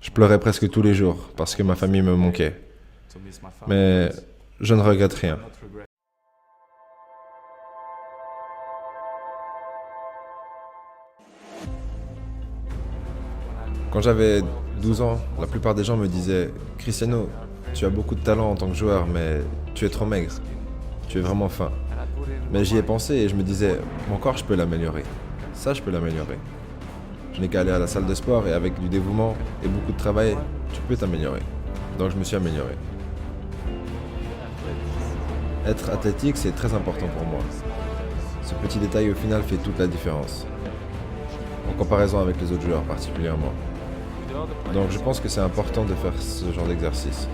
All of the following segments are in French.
Je pleurais presque tous les jours parce que ma famille me manquait. Mais je ne regrette rien. Quand j'avais 12 ans, la plupart des gens me disaient « Cristiano, tu as beaucoup de talent en tant que joueur, mais tu es trop maigre. Tu es vraiment fin. » Mais j'y ai pensé et je me disais « Mon corps, je peux l'améliorer. Ça, je peux l'améliorer. Je n'ai qu'à aller à la salle de sport et avec du dévouement et beaucoup de travail, tu peux t'améliorer. » Donc je me suis amélioré. Être athlétique, c'est très important pour moi. Ce petit détail au final fait toute la différence. En comparaison avec les autres joueurs particulièrement. Donc je pense que c'est important de faire ce genre d'exercice.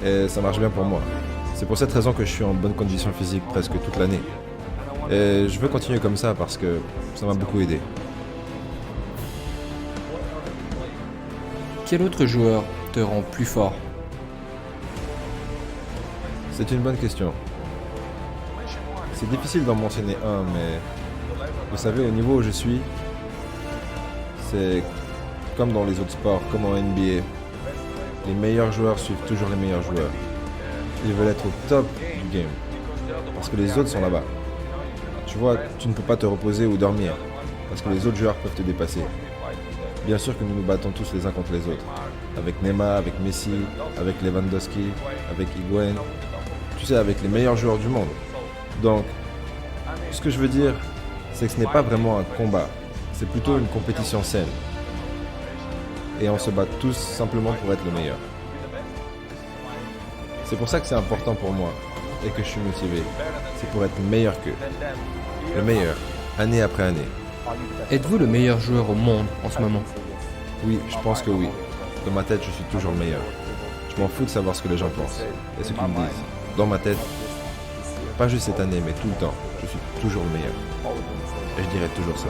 Et ça marche bien pour moi. C'est pour cette raison que je suis en bonne condition physique presque toute l'année. Et je veux continuer comme ça parce que ça m'a beaucoup aidé. Quel autre joueur te rend plus fort? C'est une bonne question. C'est difficile d'en mentionner un, mais vous savez, au niveau où je suis, c'est comme dans les autres sports, comme en NBA. Les meilleurs joueurs suivent toujours les meilleurs joueurs. Ils veulent être au top du game, parce que les autres sont là-bas. Tu vois, tu ne peux pas te reposer ou dormir, parce que les autres joueurs peuvent te dépasser. Bien sûr que nous nous battons tous les uns contre les autres. Avec Neymar, avec Messi, avec Lewandowski, avec Higuaín. Tu sais, avec les meilleurs joueurs du monde. Donc, ce que je veux dire, c'est que ce n'est pas vraiment un combat. C'est plutôt une compétition saine. Et on se bat tous simplement pour être le meilleur. C'est pour ça que c'est important pour moi et que je suis motivé. C'est pour être meilleur qu'eux. Le meilleur, année après année. Êtes-vous le meilleur joueur au monde en ce moment? Oui, je pense que oui. Dans ma tête, je suis toujours le meilleur. Je m'en fous de savoir ce que les gens pensent et ce qu'ils me disent. Dans ma tête, pas juste cette année, mais tout le temps, je suis toujours le meilleur. Et je dirais toujours ça.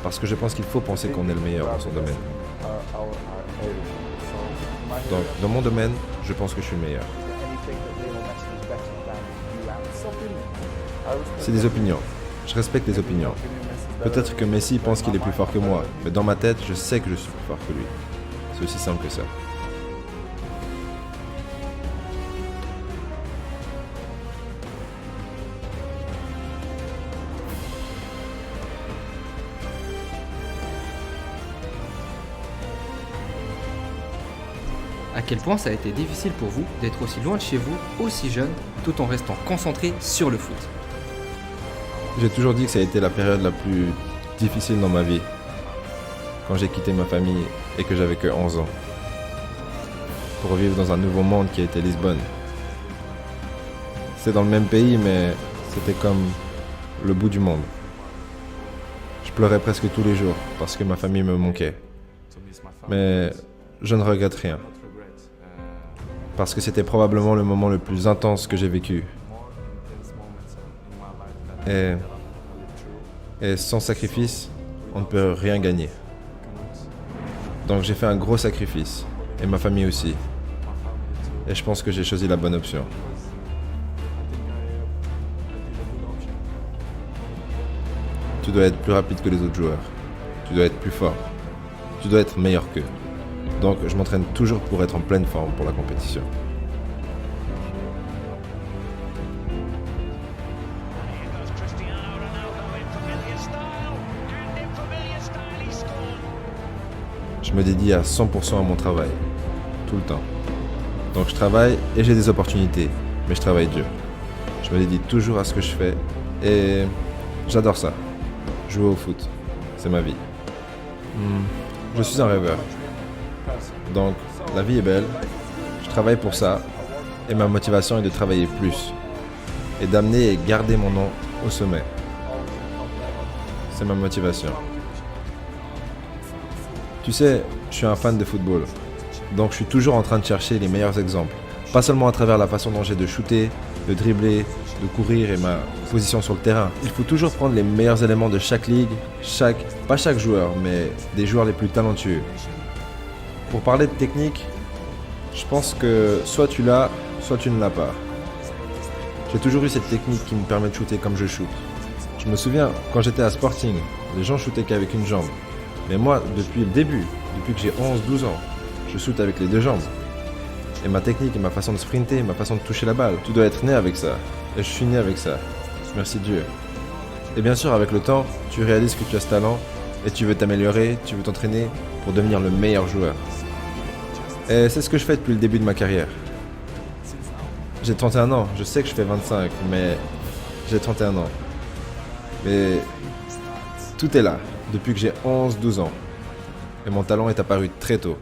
Parce que je pense qu'il faut penser qu'on est le meilleur dans son domaine. Donc, dans mon domaine, je pense que je suis le meilleur. C'est des opinions. Je respecte les opinions. Peut-être que Messi pense qu'il est plus fort que moi, mais dans ma tête, je sais que je suis plus fort que lui. C'est aussi simple que ça. À quel point ça a été difficile pour vous d'être aussi loin de chez vous, aussi jeune, tout en restant concentré sur le foot? J'ai toujours dit que ça a été la période la plus difficile dans ma vie. Quand j'ai quitté ma famille et que j'avais que 11 ans. Pour vivre dans un nouveau monde qui était Lisbonne. C'est dans le même pays, mais c'était comme le bout du monde. Je pleurais presque tous les jours parce que ma famille me manquait. Mais je ne regrette rien. Parce que c'était probablement le moment le plus intense que j'ai vécu. Et sans sacrifice, on ne peut rien gagner. Donc j'ai fait un gros sacrifice. Et ma famille aussi. Et je pense que j'ai choisi la bonne option. Tu dois être plus rapide que les autres joueurs. Tu dois être plus fort. Tu dois être meilleur qu'eux. Donc je m'entraîne toujours pour être en pleine forme pour la compétition. Je me dédie à 100% à mon travail, tout le temps. Donc je travaille et j'ai des opportunités, mais je travaille dur. Je me dédie toujours à ce que je fais et j'adore ça. Jouer au foot, c'est ma vie. Je suis un rêveur. Donc la vie est belle, je travaille pour ça et ma motivation est de travailler plus et d'amener et garder mon nom au sommet. C'est ma motivation. Tu sais, je suis un fan de football, donc je suis toujours en train de chercher les meilleurs exemples. Pas seulement à travers la façon dont j'ai de shooter, de dribbler, de courir et ma position sur le terrain. Il faut toujours prendre les meilleurs éléments de chaque ligue, pas chaque joueur, mais des joueurs les plus talentueux. Pour parler de technique, je pense que soit tu l'as, soit tu ne l'as pas. J'ai toujours eu cette technique qui me permet de shooter comme je shoot. Je me souviens, quand j'étais à Sporting, les gens shootaient qu'avec une jambe. Mais moi, depuis le début, Depuis que j'ai 11-12 ans, je shoot avec les deux jambes. Et ma technique et ma façon de sprinter, ma façon de toucher la balle, tu dois être né avec ça. Et je suis né avec ça. Merci Dieu. Et bien sûr, avec le temps, tu réalises que tu as ce talent et tu veux t'améliorer, tu veux t'entraîner pour devenir le meilleur joueur. Et c'est ce que je fais depuis le début de ma carrière. J'ai 31 ans, je sais que je fais 25, mais j'ai 31 ans. Mais tout est là, depuis que j'ai 11-12 ans. Et mon talent est apparu très tôt.